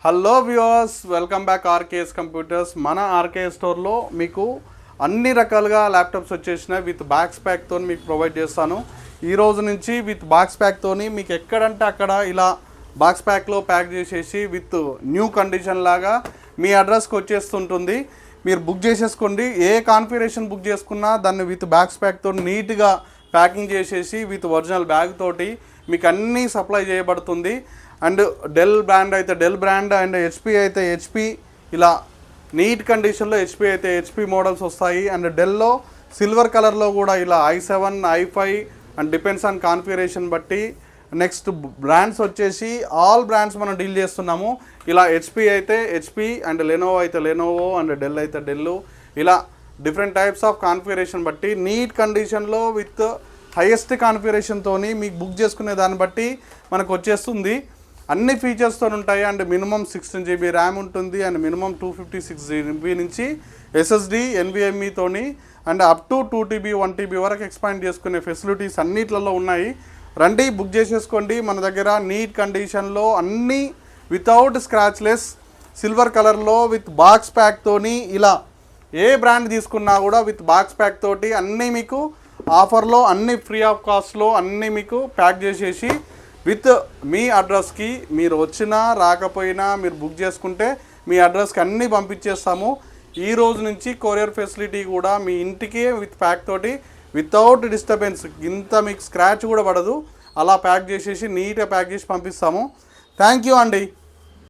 Hello viewers, welcome back RKS computers. మన RKS స్టోర్లో మీకు అన్ని రకాలుగా ల్యాప్టాప్స్ వచ్చేసినాయి. విత్ బాక్స్ ప్యాక్తో మీకు ప్రొవైడ్ చేస్తాను. ఈ రోజు నుంచి విత్ బాక్స్ ప్యాక్తోని మీకు ఎక్కడంటే అక్కడ ఇలా బాక్స్ ప్యాక్లో ప్యాక్ చేసేసి విత్ న్యూ కండిషన్ లాగా మీ అడ్రస్కి వచ్చేస్తుంటుంది. మీరు బుక్ చేసేసుకోండి. ఏ కాన్ఫిగరేషన్ బుక్ చేసుకున్నా దాన్ని విత్ బాక్స్ ప్యాక్తో నీట్గా ప్యాకింగ్ చేసేసి విత్ ఒరిజినల్ బ్యాగ్ తోటి మీకు అన్నీ సప్లై చేయబడుతుంది. అండ్ డెల్ బ్రాండ్ అయితే డెల్ బ్రాండ్, అండ్ హెచ్పి అయితే హెచ్పి, ఇలా నీట్ కండిషన్లో హెచ్పి అయితే హెచ్పి మోడల్స్ వస్తాయి. అండ్ డెల్లో సిల్వర్ కలర్లో కూడా ఇలా i7, i5 and depends on configuration బట్టి. నెక్స్ట్ బ్రాండ్స్ వచ్చేసి ఆల్ బ్రాండ్స్ మనం డీల్ చేస్తున్నాము. ఇలా హెచ్పి అయితే హెచ్పి, అండ్ లెనోవో అయితే లెనోవో, అండ్ డెల్ అయితే డెల్, ఇలా డిఫరెంట్ టైప్స్ ఆఫ్ కాన్ఫిగరేషన్ బట్టి నీట్ కండిషన్లో విత్ హైయెస్ట్ కాన్ఫిగరేషన్తో మీకు బుక్ చేసుకునే దాన్ని బట్టి మనకు వచ్చేస్తుంది. అన్ని ఫీచర్స్తో ఉంటాయి. అండ్ మినిమం 16 GB ర్యామ్ ఉంటుంది, అండ్ మినిమం 256 GB నుంచి SSD NVMeతోని, and up to 2 TB 1 TB వరకు ఎక్స్పాండ్ చేసుకునే ఫెసిలిటీస్ అన్నిట్లలో ఉన్నాయి. రండి, బుక్ చేసేసుకోండి. మన దగ్గర నీట్ కండిషన్లో అన్నీ వితౌట్ స్క్రాచ్లెస్ సిల్వర్ కలర్లో విత్ బాక్స్ ప్యాక్తోని, ఇలా ఏ బ్రాండ్ తీసుకున్నా కూడా విత్ బాక్స్ ప్యాక్ తోటి అన్నీ మీకు ఆఫర్లో, అన్నీ ఫ్రీ ఆఫ్ కాస్ట్లో అన్నీ మీకు ప్యాక్ చేసేసి విత్ మీ అడ్రస్కి మీరు వచ్చినా రాకపోయినా మీరు బుక్ చేసుకుంటే మీ అడ్రస్కి అన్నీ పంపించేస్తాము. ఈ రోజు నుంచి కొరియర్ ఫెసిలిటీ కూడా మీ ఇంటికి విత్ ప్యాక్ తోటి వితౌట్ డిస్టర్బెన్స్, ఇంత మీకు స్క్రాచ్ కూడా పడదు, అలా ప్యాక్ చేసేసి నీట్గా ప్యాక్ చేసి పంపిస్తాము. థ్యాంక్ యూ అండి.